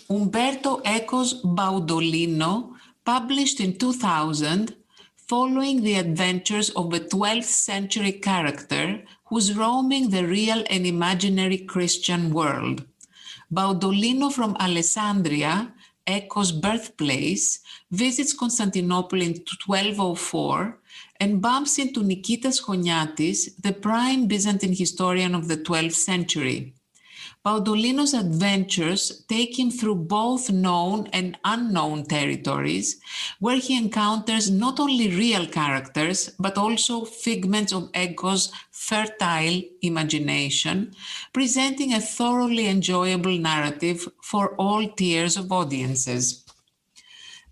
Umberto Eco's Baudolino, published in 2000, following the adventures of a 12th century character who's roaming the real and imaginary Christian world. Baudolino from Alessandria, Eco's birthplace, visits Constantinople in 1204 and bumps into Nikitas Choniatis, the prime Byzantine historian of the 12th century. Baudolino's adventures take him through both known and unknown territories, where he encounters not only real characters, but also figments of Eco's fertile imagination, presenting a thoroughly enjoyable narrative for all tiers of audiences.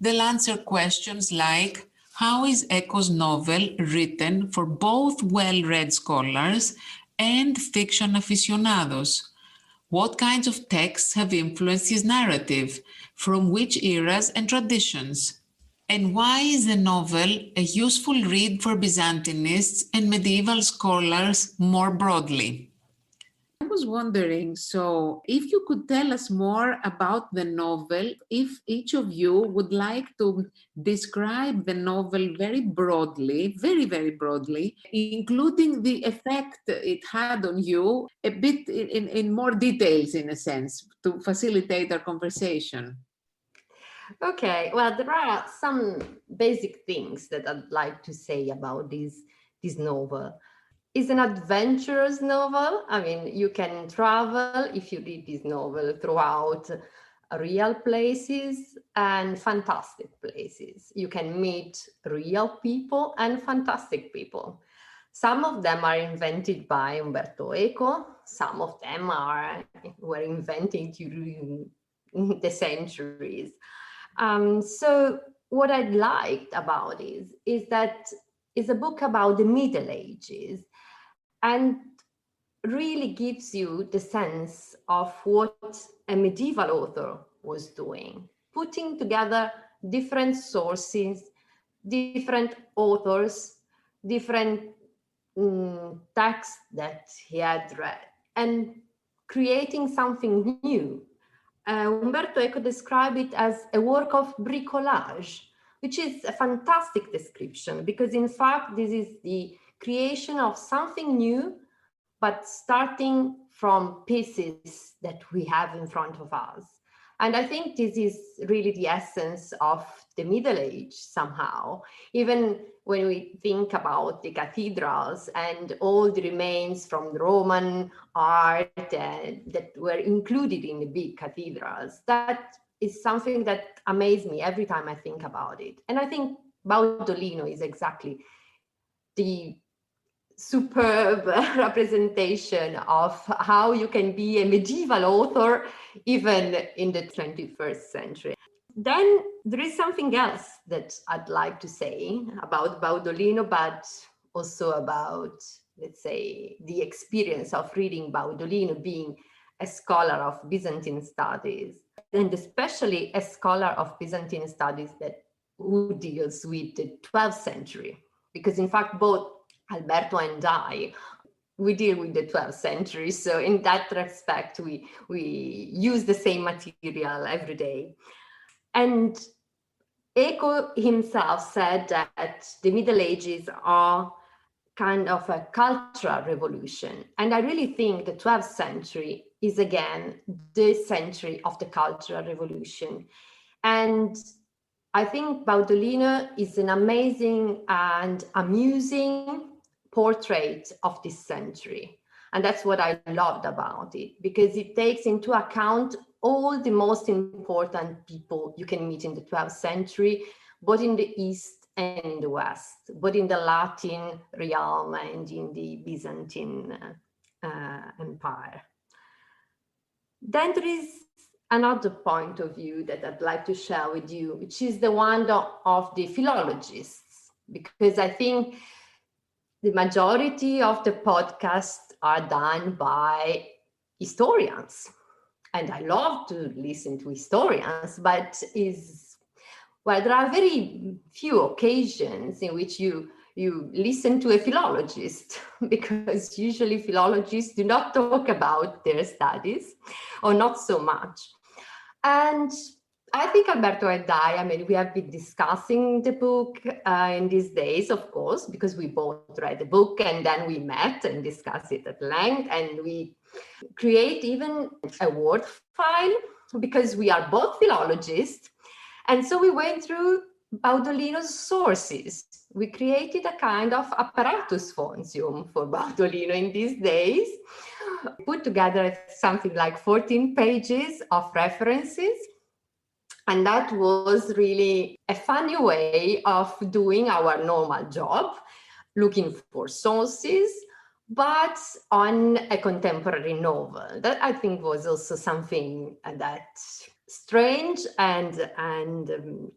They'll answer questions like, how is Eco's novel written for both well-read scholars and fiction aficionados? What kinds of texts have influenced his narrative? From which eras and traditions? And why is the novel a useful read for Byzantinists and medieval scholars more broadly? I was wondering, so if you could tell us more about the novel, if each of you would like to describe the novel very broadly, very, very broadly, including the effect it had on you a bit in more details, in a sense, to facilitate our conversation. Okay, well, there are some basic things that I'd like to say about this novel. It's an adventurous novel. I mean, you can travel if you read this novel throughout real places and fantastic places. You can meet real people and fantastic people. Some of them are invented by Umberto Eco. Some of them were invented during the centuries. So what I liked about it is that it's a book about the Middle Ages, and really gives you the sense of what a medieval author was doing, putting together different sources, different authors, different texts that he had read, and creating something new. Umberto Eco described it as a work of bricolage, which is a fantastic description, because in fact, this is the creation of something new, but starting from pieces that we have in front of us. And I think this is really the essence of the Middle Age somehow. Even when we think about the cathedrals and all the remains from the Roman art that were included in the big cathedrals, that is something that amazes me every time I think about it. And I think Baudolino is exactly the superb representation of how you can be a medieval author even in the 21st century. Then there is something else that I'd like to say about Baudolino, but also about, let's say, the experience of reading Baudolino, being a scholar of Byzantine studies, and especially a scholar of Byzantine studies who deals with the 12th century. Because in fact, both Alberto and I, we deal with the 12th century. So in that respect, we use the same material every day. And Eco himself said that the Middle Ages are kind of a cultural revolution. And I really think the 12th century is again the century of the cultural revolution. And I think Baudolino is an amazing and amusing portrait of this century. And that's what I loved about it, because it takes into account all the most important people you can meet in the 12th century, both in the East and in the West, both in the Latin realm and in the Byzantine Empire. Then there is another point of view that I'd like to share with you, which is the one of the philologists, because I think the majority of the podcasts are done by historians. And I love to listen to historians, but there are very few occasions in which you listen to a philologist, because usually philologists do not talk about their studies, or not so much. And I think Alberto and I mean, we have been discussing the book in these days, of course, because we both read the book and then we met and discussed it at length, and we create even a word file because we are both philologists. And so we went through Baudolino's sources. We created a kind of apparatus fontium for Baudolino in these days, put together something like 14 pages of references. And that was really a funny way of doing our normal job, looking for sources, but on a contemporary novel. That I think was also something that strange and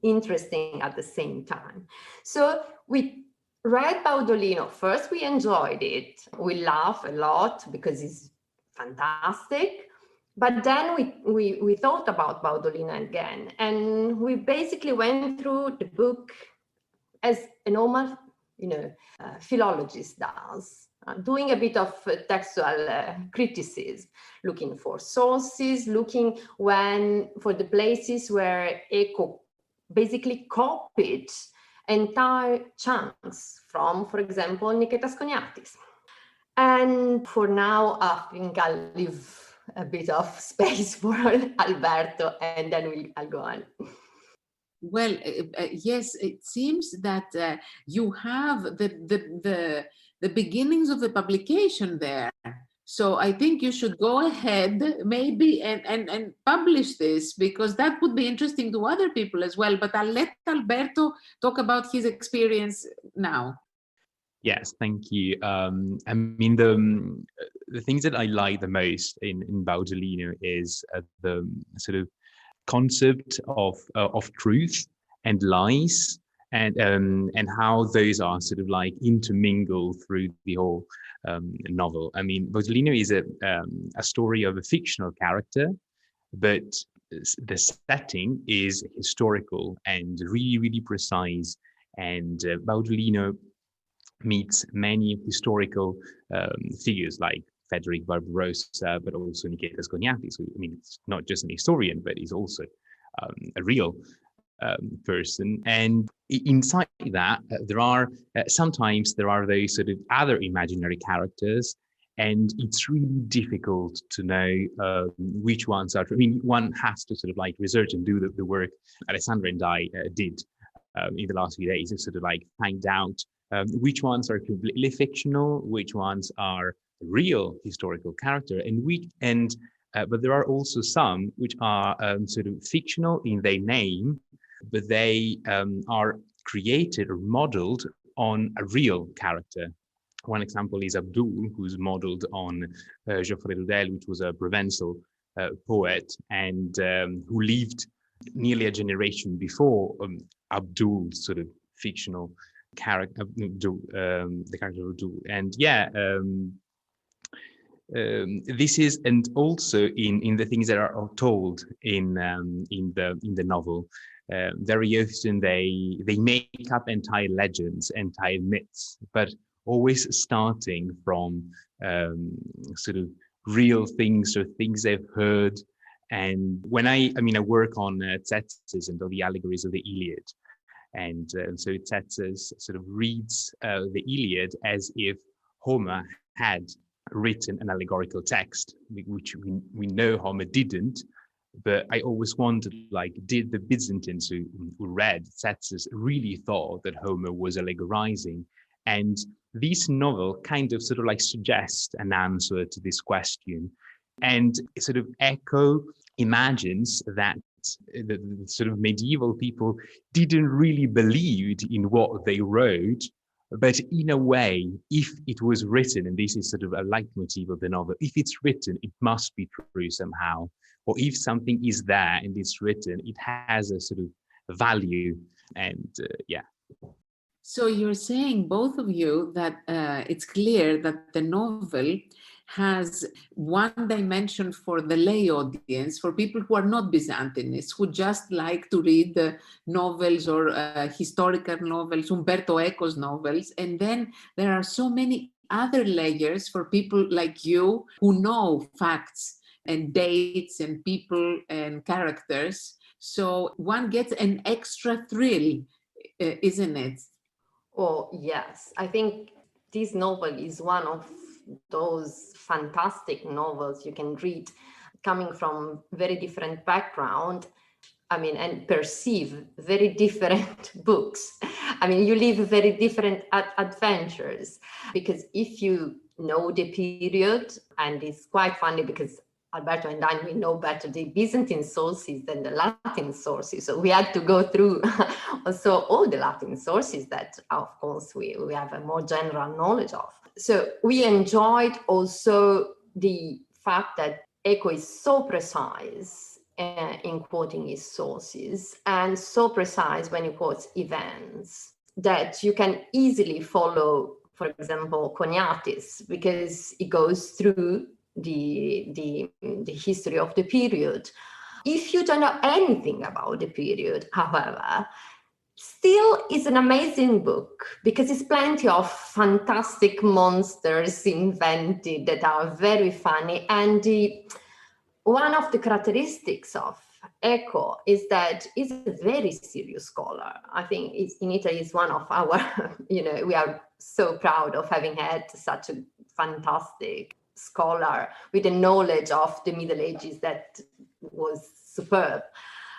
interesting at the same time. So we read Baudolino first, we enjoyed it. We laughed a lot because it's fantastic. But then we thought about Baudolino again, and we basically went through the book as a normal, philologist does, doing a bit of textual criticism, looking for sources, looking for the places where Eco basically copied entire chunks from, for example, Niketas Koniatis. And for now, I think I'll leave a bit of space for Alberto, and then I'll go on. Well, yes, it seems that you have the beginnings of the publication there. So I think you should go ahead maybe and publish this, because that would be interesting to other people as well. But I'll let Alberto talk about his experience now. Yes, thank you. I mean, the things that I like the most in Baudolino is the sort of concept of truth and lies, and how those are sort of like intermingled through the whole novel. I mean, Baudolino is a story of a fictional character, but the setting is historical and really, really precise. And Baudolino meets many historical figures like Frederick Barbarossa, but also Niketas Koniatis. I mean, it's not just an historian, but he's also a real person. And inside that, there are sometimes those sort of other imaginary characters, and it's really difficult to know which ones are. I mean, one has to sort of like research and do the work Alessandra and I did in the last few days, to sort of like find out which ones are completely fictional, which ones are real historical character, but there are also some which are sort of fictional in their name, but they are created or modeled on a real character. One example is Abdul, who's modeled on Geoffrey Rudel, which was a Provençal poet, and who lived nearly a generation before Abdul's sort of fictional character, the character of Abdul. And yeah, this is, and also in the things that are told in the novel, very often they make up entire legends, entire myths, but always starting from sort of real things or things they've heard. And when I work on Tzetzes and all the allegories of the Iliad, and so Tzetzes sort of reads the Iliad as if Homer had written an allegorical text, which we know Homer didn't. But I always wondered, like, did the Byzantines who read Tzetzes really thought that Homer was allegorizing? And this novel kind of sort of like suggests an answer to this question. And sort of Eco imagines that the sort of medieval people didn't really believe in what they wrote, but in a way, if it was written, and this is sort of a leitmotif of the novel, if it's written, it must be true somehow. Or if something is there and it's written, it has a sort of value. And yeah. So you're saying, both of you, that it's clear that the novel has one dimension for the lay audience, for people who are not Byzantinists, who just like to read the novels or historical novels, Umberto Eco's novels. And then there are so many other layers for people like you who know facts and dates and people and characters. So one gets an extra thrill, isn't it? Oh, yes. I think this novel is one of those fantastic novels you can read coming from very different background. I mean, and perceive very different books. I mean, you live very different adventures, because if you know the period, and it's quite funny because Alberto and I, we know better the Byzantine sources than the Latin sources. So we had to go through also all the Latin sources that, of course, we have a more general knowledge of. So we enjoyed also the fact that Eco is so precise in quoting his sources, and so precise when he quotes events, that you can easily follow, for example, Cognatis, because it goes through the history of the period. If you don't know anything about the period, however, still is an amazing book, because it's plenty of fantastic monsters invented that are very funny. And one of the characteristics of Eco is that he's a very serious scholar. I think in Italy is one of our, we are so proud of having had such a fantastic scholar with a knowledge of the Middle Ages that was superb.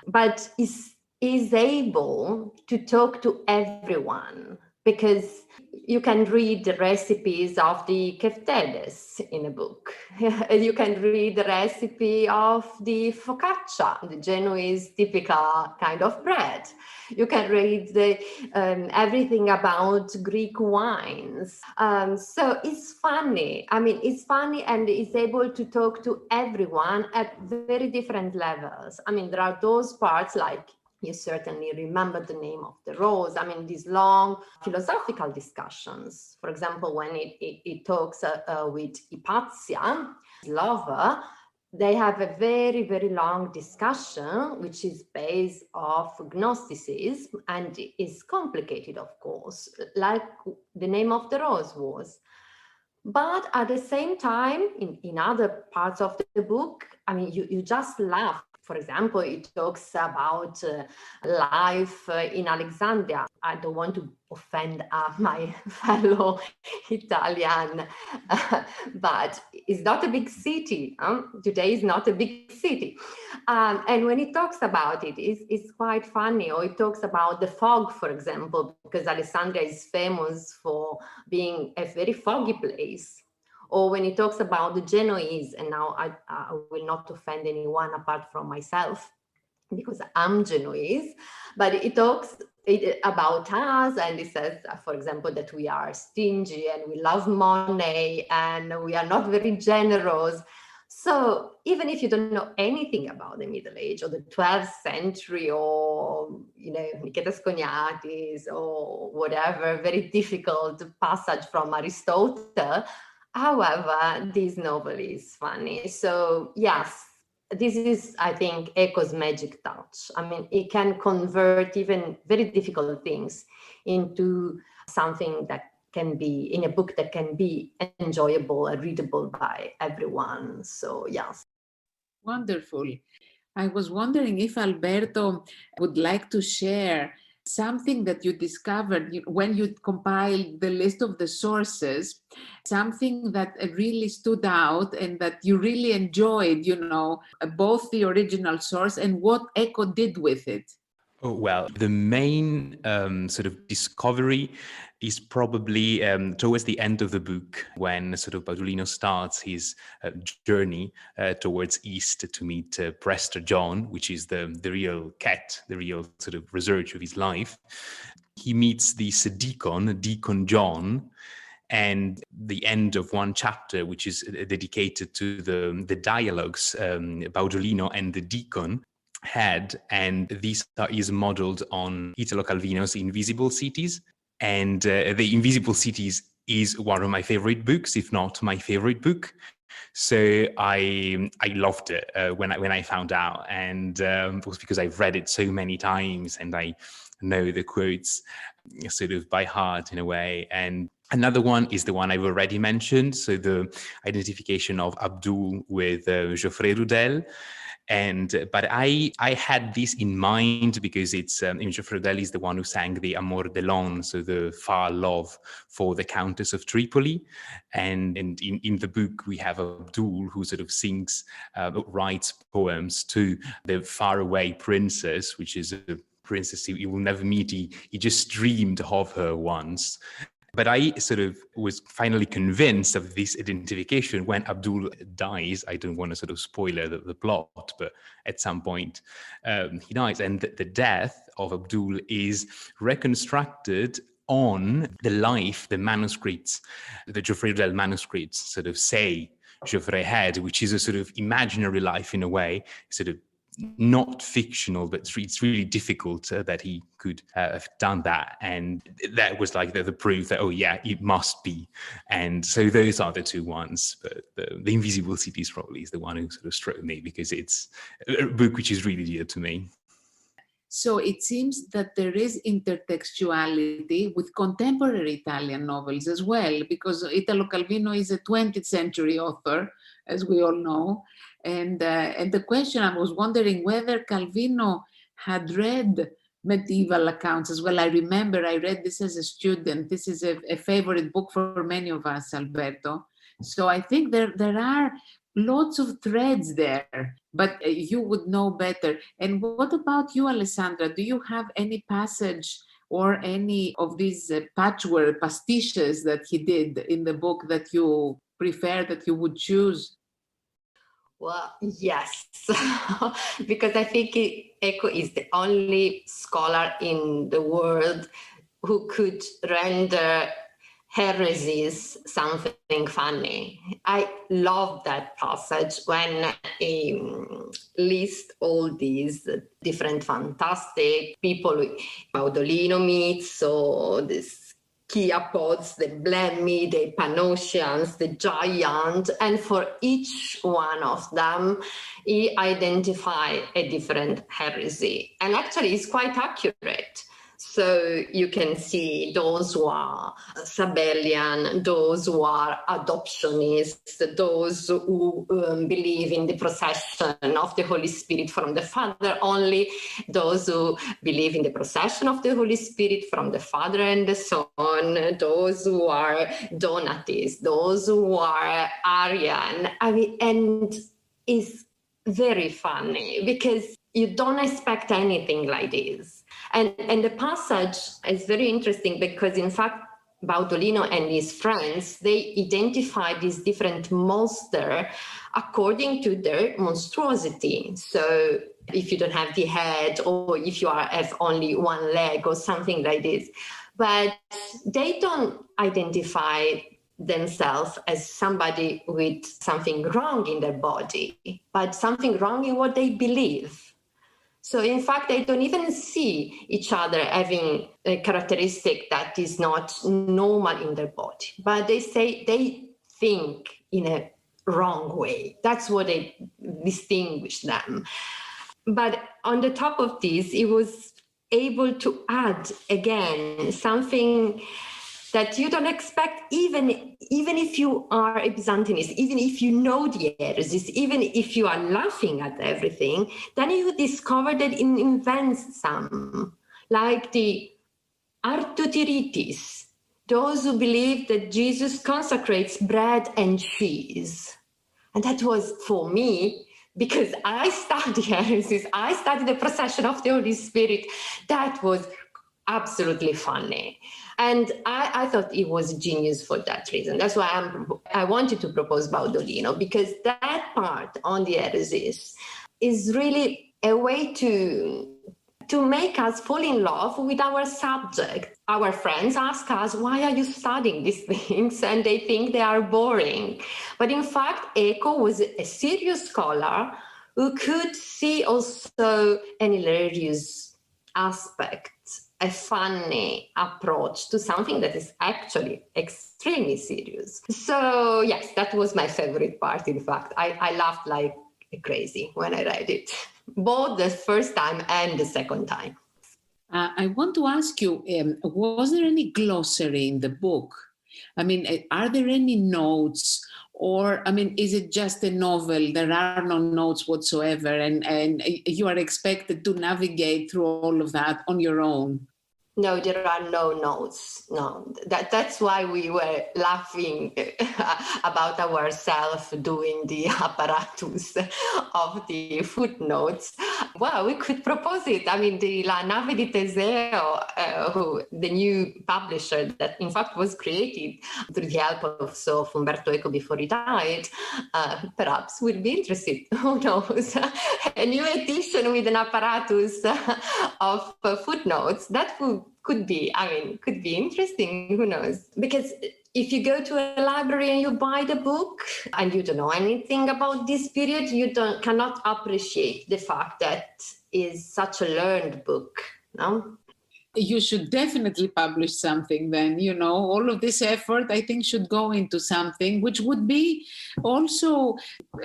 But is able to talk to everyone, because you can read the recipes of the keftedes in a book. You can read the recipe of the focaccia, the Genoese typical kind of bread. You can read everything about Greek wines. So it's funny. I mean, it's funny, and it's able to talk to everyone at very different levels. I mean, there are those parts like, you certainly remember the name of the rose. I mean, these long philosophical discussions. For example, when it talks with Hypatia, his lover, they have a very, very long discussion, which is based off Gnosticism, and is complicated, of course, like the name of the rose was. But at the same time, in other parts of the book, I mean, you just laugh. For example, it talks about life in Alexandria. I don't want to offend my fellow Italian, but it's not a big city. Today is not a big city. And when it talks about it, it's quite funny. Or it talks about the fog, for example, because Alexandria is famous for being a very foggy place. Or when he talks about the Genoese, and now I will not offend anyone apart from myself, because I'm Genoese, but it talks about us, and it says, for example, that we are stingy and we love money and we are not very generous. So even if you don't know anything about the Middle Age or the 12th century, or, Nicetas Cognatis or whatever, very difficult passage from Aristotle, however, this novel is funny. So yes, this is, I think, Eco's magic touch. I mean, it can convert even very difficult things into something that can be, in a book that can be enjoyable and readable by everyone. So yes. Wonderful. I was wondering if Alberto would like to share something that you discovered when you compiled the list of the sources, something that really stood out and that you really enjoyed, both the original source and what Eco did with it. Oh, well, the main sort of discovery is probably towards the end of the book, when sort of Baudolino starts his journey towards east to meet Prester John, which is the real cat, the real sort of research of his life. He meets this Deacon John, and the end of one chapter, which is dedicated to the dialogues Baudolino and the deacon had, and this is modeled on Italo Calvino's Invisible Cities. And The Invisible Cities is one of my favorite books, if not my favorite book. So I loved it when I found out, and it was because I've read it so many times and I know the quotes sort of by heart in a way. And Another one is the one I've already mentioned, so the identification of Abdul with Geoffrey Rudel. But I had this in mind because it's Geoffrey Rudel is the one who sang the Amor de l'On, so the far love for the Countess of Tripoli, and in the book we have Abdul who sort of sings, writes poems to the faraway princess, which is a princess he will never meet. He just dreamed of her once. But I sort of was finally convinced of this identification when Abdul dies. I don't want to sort of spoiler the plot, but at some point he dies. And the death of Abdul is reconstructed on the life, the manuscripts, the Geoffrey Rudel manuscripts sort of say Geoffrey had, which is a sort of imaginary life in a way, sort of not fictional, but it's really difficult that he could have done that. And that was like the proof that, oh yeah, it must be. And so those are the two ones. But the Invisible Cities probably is the one who sort of struck me because it's a book which is really dear to me. So it seems that there is intertextuality with contemporary Italian novels as well, because Italo Calvino is a 20th century author, as we all know. And the question, I was wondering whether Calvino had read medieval accounts as well. I remember I read this as a student. This is a favorite book for many of us, Alberto. So I think there are lots of threads there, but you would know better. And what about you, Alessandra? Do you have any passage or any of these patchwork pastiches that he did in the book that you prefer, that you would choose? Well, yes, because I think Eco is the only scholar in the world who could render heresies something funny. I love that passage when he lists all these different fantastic people Baudolino meets, so this Chiapods, the Blemmi, the Panosians, the Giant, and for each one of them, he identified a different heresy. And actually, it's quite accurate. So you can see those who are Sabellian, those who are adoptionists, those who believe in the procession of the Holy Spirit from the Father only, those who believe in the procession of the Holy Spirit from the Father and the Son, those who are Donatists, those who are Arian. I mean, and it's very funny because you don't expect anything like this. And the passage is very interesting because, in fact, Baudolino and his friends, they identify these different monsters according to their monstrosity. So if you don't have the head, or if you have only one leg or something like this. But they don't identify themselves as somebody with something wrong in their body, but something wrong in what they believe. So in fact, they don't even see each other having a characteristic that is not normal in their body, but they say they think in a wrong way. That's what they distinguish them. But on the top of this, he was able to add again something that you don't expect, even if you are a Byzantinist, even if you know the heresies, even if you are laughing at everything, then you discover that it invents some, like the Artotiritis, those who believe that Jesus consecrates bread and cheese. And that was, for me, because I studied heresies, I studied the procession of the Holy Spirit, that was absolutely funny. And I thought it was genius for that reason. That's why I wanted to propose Baudolino, because that part on the heresies is really a way to make us fall in love with our subject. Our friends ask us, why are you studying these things? And they think they are boring. But in fact, Eco was a serious scholar who could see also an hilarious aspect, a funny approach to something that is actually extremely serious. So yes, that was my favorite part. In fact, I laughed like crazy when I read it, both the first time and the second time. I want to ask you, was there any glossary in the book I mean, are there any notes? Or, I mean, is it just a novel? There are no notes whatsoever, and you are expected to navigate through all of that on your own? No, there are no notes. No, that's why we were laughing about ourselves doing the apparatus of the footnotes. Well, we could propose it. I mean, the La Nave di Teseo, the new publisher that in fact was created through the help of Umberto Eco before he died, perhaps would be interested. Who knows? A new edition with an apparatus of footnotes, that could be interesting. Who knows? Because if you go to a library and you buy the book and you don't know anything about this period, you cannot appreciate the fact that is such a learned book. No? You should definitely publish something then. All of this effort, I think, should go into something which would be also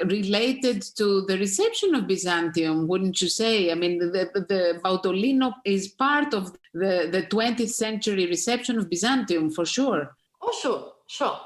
related to the reception of Byzantium, wouldn't you say? I mean, the Baudolino is part of the 20th century reception of Byzantium, for sure. Oh, sure.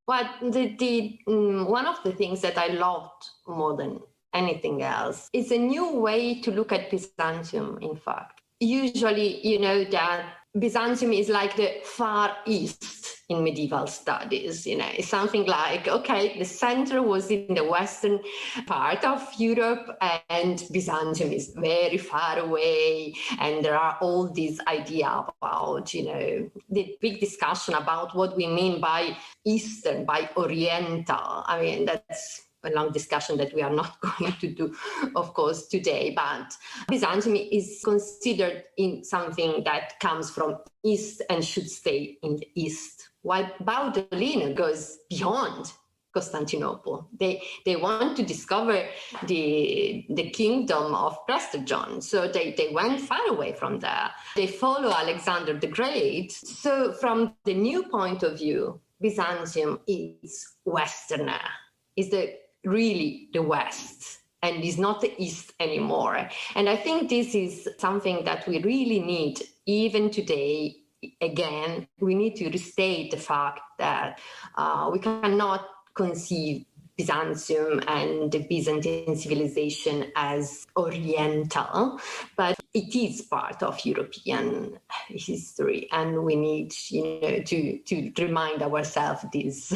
But the one of the things that I loved more than anything else is a new way to look at Byzantium, in fact. Usually, that Byzantium is like the Far East in medieval studies. It's something like, okay, the center was in the western part of Europe and Byzantium is very far away. And there are all these ideas about, the big discussion about what we mean by Eastern, by Oriental. I mean, that's a long discussion that we are not going to do, of course, today. But Byzantium is considered in something that comes from East and should stay in the East, while Baudolino goes beyond Constantinople. They want to discover the kingdom of Prester John. So they went far away from there. They follow Alexander the Great. So from the new point of view, Byzantium is Westerner, is really the West, and is not the East anymore. And I think this is something that we really need, even today. Again, we need to restate the fact that we cannot conceive Byzantium and the Byzantine civilization as Oriental, but it is part of European history, and we need, to remind ourselves this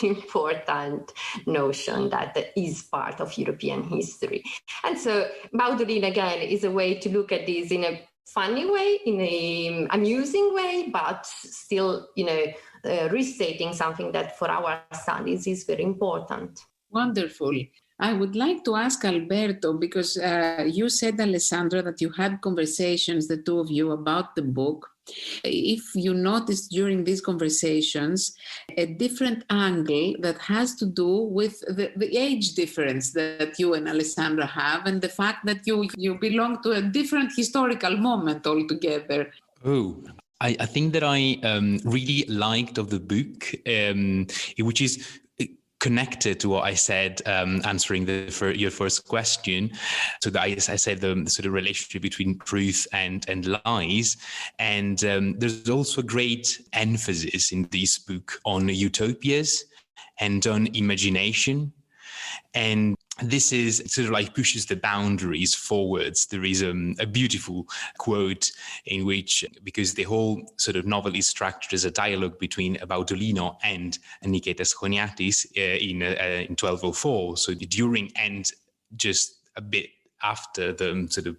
important notion that it is part of European history. And so Baudolino, again, is a way to look at this in a funny way, in an amusing way, but still, restating something that for our studies is very important. Wonderful. I would like to ask Alberto, because you said, Alessandra, that you had conversations, the two of you, about the book. If you noticed during these conversations a different angle that has to do with the age difference that you and Alessandra have, and the fact that you belong to a different historical moment altogether. Oh, I think that I really liked of the book, which is connected to what I said answering your first question. So that I said the sort of relationship between truth and lies. And there's also a great emphasis in this book on utopias and on imagination. And this is sort of like pushes the boundaries forwards. There is a beautiful quote in which, because the whole sort of novel is structured as a dialogue between Baudolino and Niketas Choniatis in 1204. So during and just a bit after the sort of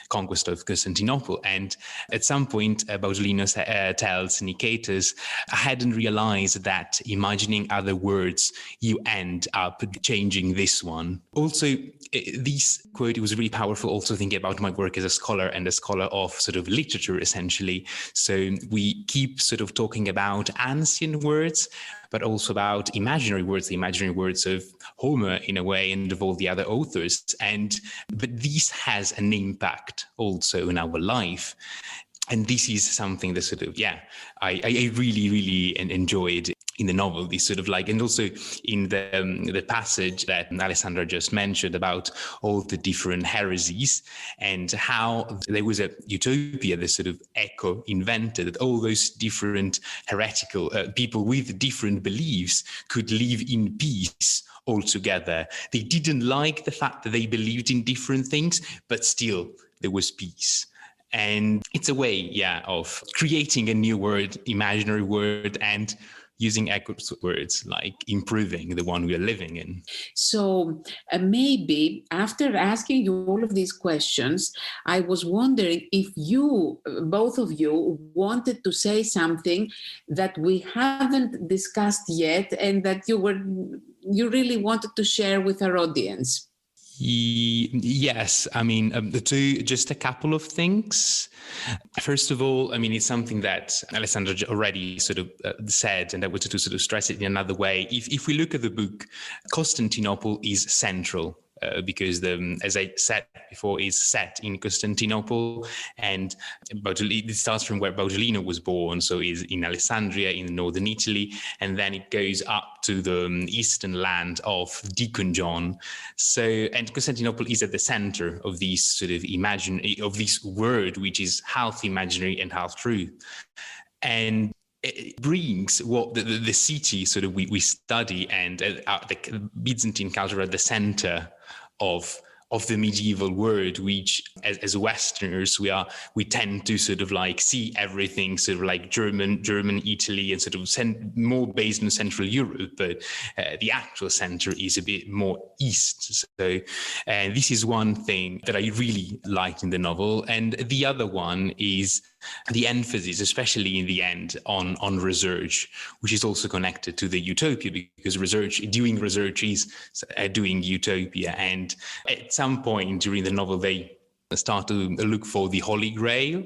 conquest of Constantinople. And at some point, Baudolino tells Niketas, I hadn't realized that imagining other words, you end up changing this one. Also, this quote was really powerful, also thinking about my work as a scholar and a scholar of sort of literature, essentially. So we keep sort of talking about ancient words, but also about imaginary words, the imaginary words of Homer in a way, and of all the other authors. But this has an impact also in our life. And this is something that sort of, I really, really enjoyed in the novel, this sort of like, and also in the passage that Alessandra just mentioned about all the different heresies and how there was a utopia that sort of Eco invented, that all those different heretical people with different beliefs could live in peace all together. They didn't like the fact that they believed in different things, but still there was peace. And it's a way, of creating a new word, imaginary word, and using Eco's words like improving the one we are living in. So maybe after asking you all of these questions, I was wondering if you, both of you, wanted to say something that we haven't discussed yet and that you really wanted to share with our audience. Yes, I mean, just a couple of things. First of all, I mean, it's something that Alessandra already sort of said, and I wanted to sort of stress it in another way. If we look at the book, Constantinople is central. Because as I said before, is set in Constantinople, and it starts from where Baudolino was born, so is in Alessandria in northern Italy, and then it goes up to the eastern land of Deacon John. So, and Constantinople is at the center of this sort of of this word, which is half imaginary and half true, and it brings what the city sort of we study and the Byzantine culture at the center of the medieval world, which as Westerners we tend to sort of like see everything sort of like German, Italy, and sort of more based in Central Europe, but the actual center is a bit more east. So this is one thing that I really liked in the novel, and the other one is the emphasis, especially in the end, on research, which is also connected to the utopia, because doing research is doing utopia. And at some point during the novel, they start to look for the Holy Grail.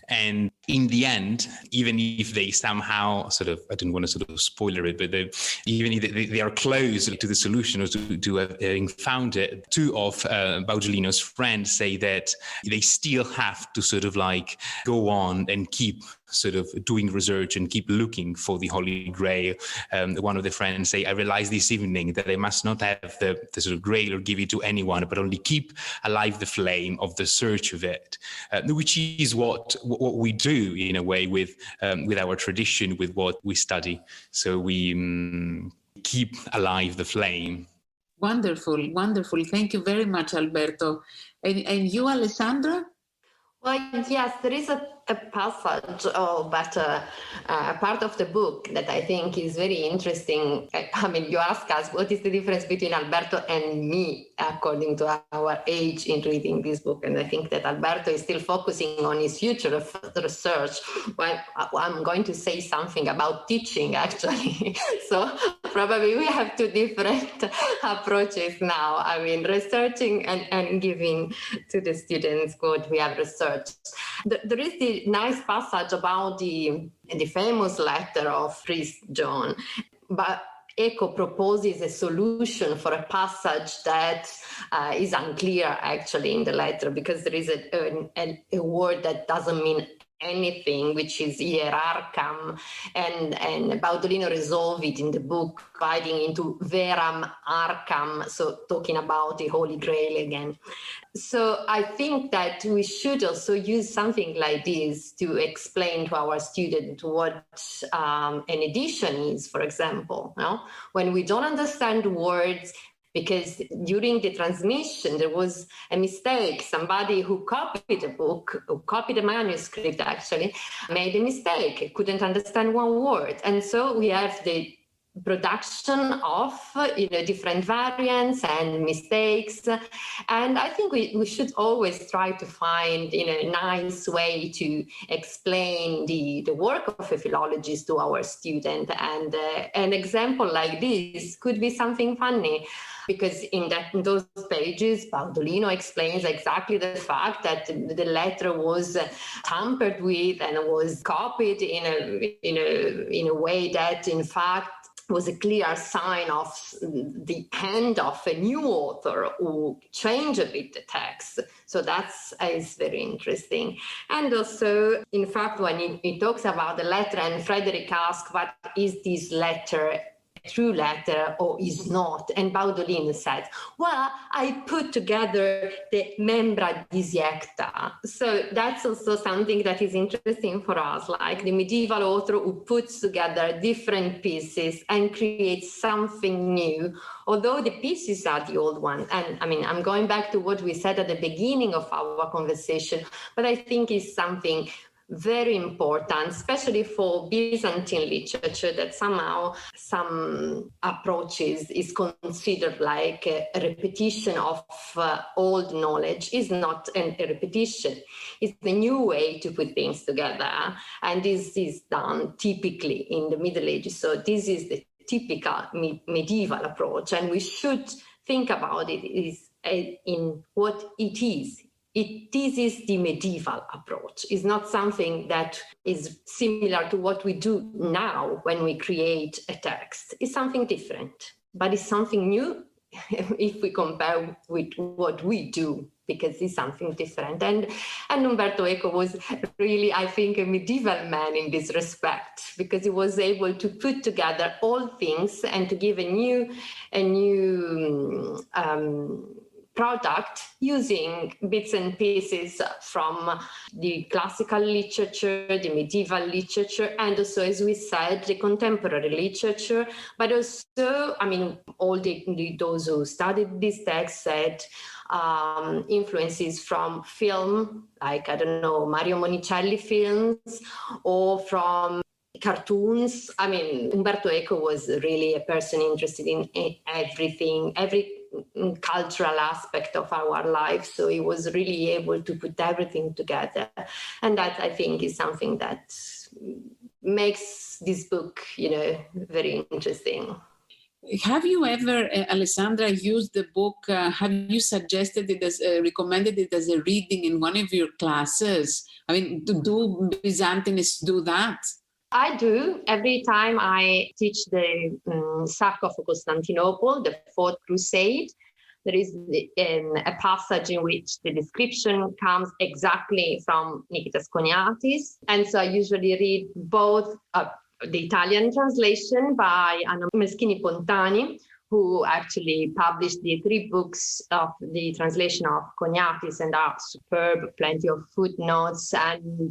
And in the end, even if they somehow sort of, I don't want to sort of spoiler it, but even if they are close to the solution or to having found it, two of Baudolino's friends say that they still have to sort of like go on and keep sort of doing research and keep looking for the Holy Grail. One of the friends say, I realized this evening that I must not have the sort of grail or give it to anyone, but only keep alive the flame of the search of it, which is what we do in a way with our tradition, with what we study. So we keep alive the flame. Wonderful, wonderful. Thank you very much, Alberto. And you, Alessandra? Well, yes, there is a passage, but a part of the book that I think is very interesting. I mean, you ask us, what is the difference between Alberto and me, according to our age in reading this book? And I think that Alberto is still focusing on his future of research. Well, I'm going to say something about teaching, actually. So probably we have two different approaches now. I mean, researching and giving to the students what we have researched. There is the nice passage about the famous letter of Priest John, but Eco proposes a solution for a passage that is unclear actually in the letter, because there is a word that doesn't mean anything, which is hierarcham, and Baudolino resolved it in the book, dividing into veram arcam, so talking about the Holy Grail again. So I think that we should also use something like this to explain to our students what an edition is, for example. No? When we don't understand words, because during the transmission, there was a mistake. Somebody who copied a book, who copied a manuscript actually, made a mistake, couldn't understand one word. And so we have the production of different variants and mistakes. And I think we should always try to find a nice way to explain the work of a philologist to our student. And an example like this could be something funny, because in those pages, Baudolino explains exactly the fact that the letter was tampered with and was copied in a way that, in fact, was a clear sign of the hand of a new author who changed a bit the text. So is very interesting. And also, in fact, when he talks about the letter, and Frederick asks, what is this letter? True letter or is not? And Baudolino said, well, I put together the membra disiecta. So that's also something that is interesting for us, like the medieval author who puts together different pieces and creates something new, although the pieces are the old one. And I mean, I'm going back to what we said at the beginning of our conversation, but I think it's something very important, especially for Byzantine literature, that somehow some approaches is considered like a repetition of old knowledge. Is not a repetition. It's a new way to put things together. And this is done typically in the Middle Ages. So this is the typical medieval approach. And we should think about it in what it is. This is the medieval approach. It's not something that is similar to what we do now when we create a text. It's something different, but it's something new if we compare with what we do, because it's something different. And Umberto Eco was really, I think, a medieval man in this respect, because he was able to put together all things and to give a new product using bits and pieces from the classical literature, the medieval literature, and also, as we said, the contemporary literature. But also, I mean, all those who studied this text said influences from film, like, I don't know, Mario Monicelli films, or from cartoons. I mean, Umberto Eco was really a person interested in everything, every cultural aspect of our life. So he was really able to put everything together. And that, I think, is something that makes this book, very interesting. Have you ever, Alessandra, used the book? Have you suggested it as recommended it as a reading in one of your classes? I mean, do Byzantinists do that? I do. Every time I teach the sack of Constantinople, the Fourth Crusade, there is a passage in which the description comes exactly from Nikitas Choniatis. And so I usually read both the Italian translation by Anna Meschini Pontani, who actually published the 3 books of the translation of Choniatis, and are superb, plenty of footnotes, and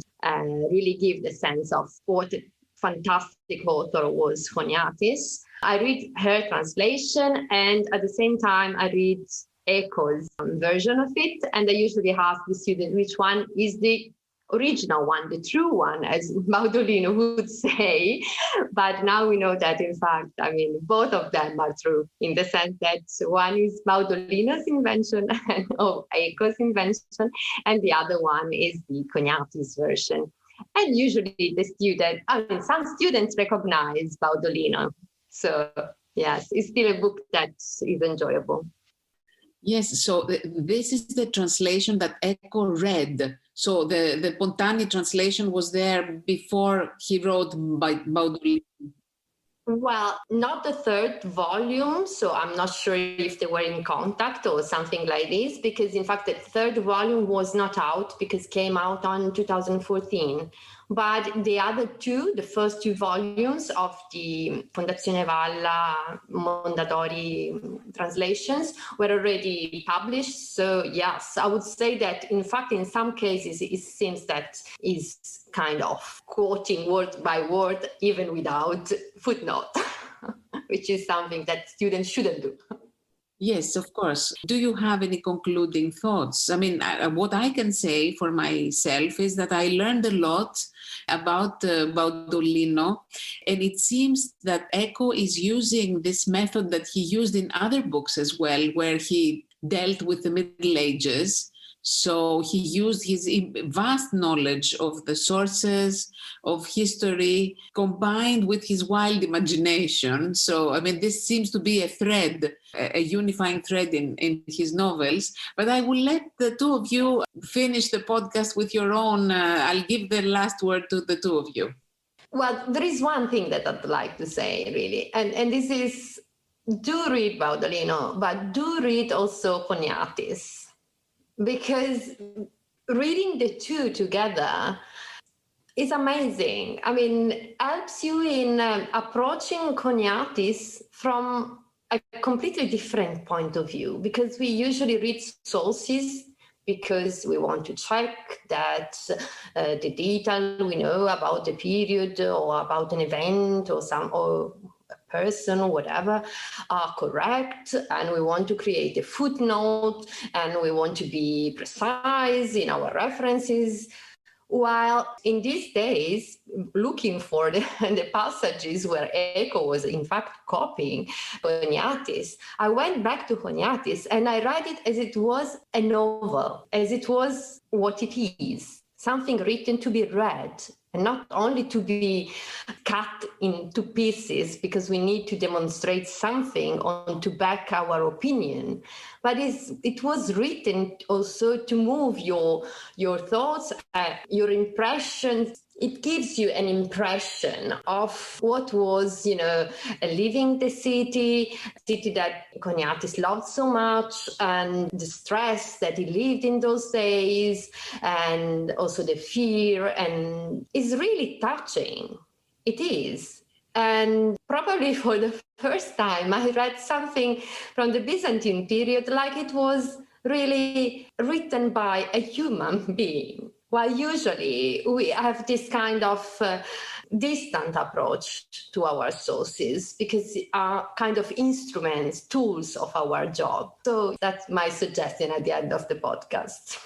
really give the sense of what a fantastic author was Choniatis. I read her translation, and at the same time I read Eco's version of it, and I usually ask the student which one is the original one, the true one, as Baudolino would say. But now we know that, in fact, I mean, both of them are true, in the sense that one is Baudolino's invention or Eco's invention, and the other one is the Choniatis version. And usually some students recognize Baudolino. So yes, it's still a book that is enjoyable. Yes, so this is the translation that Eco read. So the Pontani translation was there before he wrote by Baudolino. Well, not the 3rd volume, so I'm not sure if they were in contact or something like this, because in fact the 3rd volume was not out, because it came out on 2014. But the other 2, the first 2 volumes of the Fondazione Valla Mondadori translations were already published. So yes, I would say that in fact in some cases it seems that is kind of quoting word by word, even without footnote, which is something that students shouldn't do. Yes, of course. Do you have any concluding thoughts? I mean, what I can say for myself is that I learned a lot about Baudolino, and it seems that Eco is using this method that he used in other books as well, where he dealt with the Middle Ages. So he used his vast knowledge of the sources of history combined with his wild imagination. So, I mean, this seems to be a thread, a unifying thread in his novels. But I will let the 2 of you finish the podcast with your own. I'll give the last word to the 2 of you. Well, there is one thing that I'd like to say, really, and this is, do read Baudolino, but do read also Choniatis, because reading the two together is amazing. I mean, helps you in approaching Choniatis from a completely different point of view, because we usually read sources because we want to check that the detail we know about the period or about an event or a person or whatever are correct, and we want to create a footnote, and we want to be precise in our references. While in these days, looking for the passages where Eco was in fact copying Choniatis, I went back to Choniatis and I read it as it was a novel, as it was what it is, something written to be read, and not only to be cut into pieces because we need to demonstrate something or to back our opinion. But it was written also to move your thoughts, your impressions. It gives you an impression of what was, living the city that Choniatis loved so much, and the stress that he lived in those days, and also the fear, and it's really touching. It is. And probably for the first time, I read something from the Byzantine period like it was really written by a human being. While usually we have this kind of distant approach to our sources because they are kind of instruments, tools of our job. So that's my suggestion at the end of the podcast.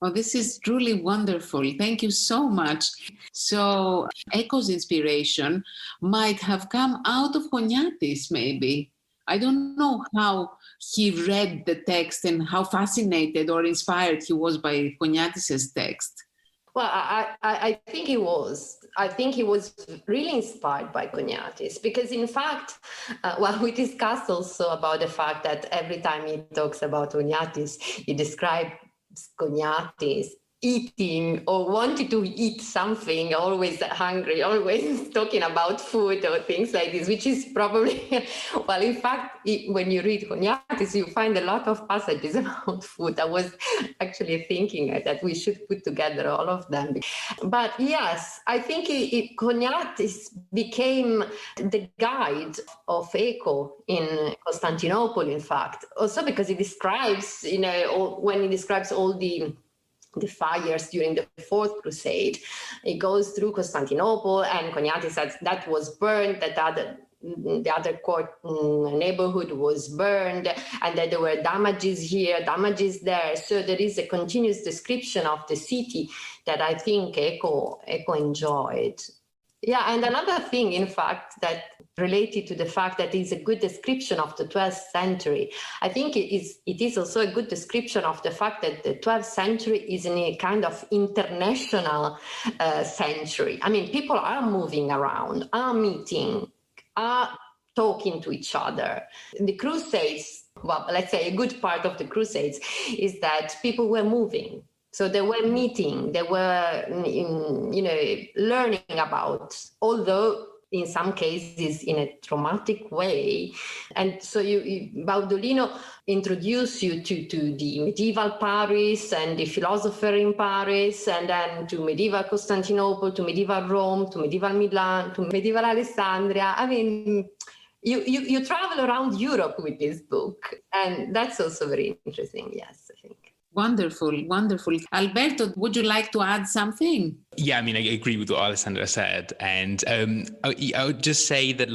Oh, this is truly wonderful. Thank you so much. So Eco's inspiration might have come out of Choniatis, maybe. I don't know how he read the text and how fascinated or inspired he was by Choniatis's text. Well, I think he was. I think he was really inspired by Choniatis because, in fact, we discussed also about the fact that every time he talks about Choniatis, he describes Choniatis eating or wanting to eat something, always hungry, always talking about food or things like this, which is probably, well, in fact, when you read Choniatis, you find a lot of passages about food. I was actually thinking that we should put together all of them. But yes, I think Choniatis became the guide of Eco in Constantinople, in fact, also because he describes, when he describes all the fires during the Fourth Crusade. It goes through Constantinople, and Choniatis says that was burned, that the other court neighborhood was burned, and that there were damages here, damages there. So there is a continuous description of the city that I think Eco enjoyed. Yeah, and another thing, in fact, that related to the fact that it's a good description of the 12th century. I think it is also a good description of the fact that the 12th century is in a kind of international century. I mean, people are moving around, are meeting, are talking to each other. The Crusades, well, let's say a good part of the Crusades is that people were moving. So they were meeting, they were, learning about, although in some cases in a traumatic way. And so Baudolino introduced you to the medieval Paris and the philosopher in Paris, and then to medieval Constantinople, to medieval Rome, to medieval Milan, to medieval Alexandria. I mean, you travel around Europe with this book, and that's also very interesting, yes, I think. Wonderful, wonderful. Alberto, would you like to add something? Yeah, I mean, I agree with what Alessandra said. And I would just say that,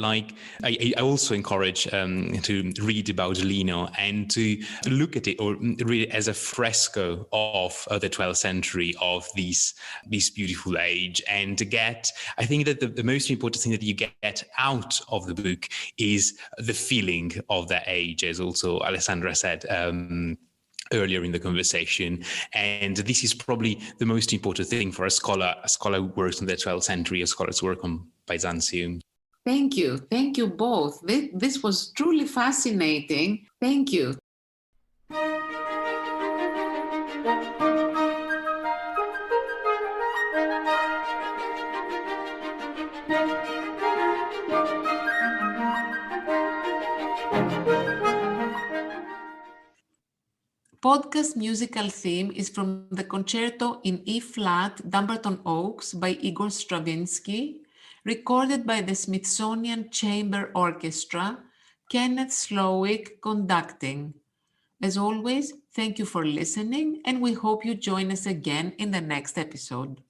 I also encourage to read Baudolino and to look at it or read it as a fresco of the 12th century, of this beautiful age. And to I think that the most important thing that you get out of the book is the feeling of that age, as also Alessandra said earlier in the conversation. And this is probably the most important thing for a scholar who works in the 12th century, a scholar's work on Byzantium. Thank you both. This was truly fascinating. Thank you. podcast musical theme is from the concerto in E-flat, Dumbarton Oaks by Igor Stravinsky, recorded by the Smithsonian Chamber Orchestra, Kenneth Slowick conducting. As always, thank you for listening, and we hope you join us again in the next episode.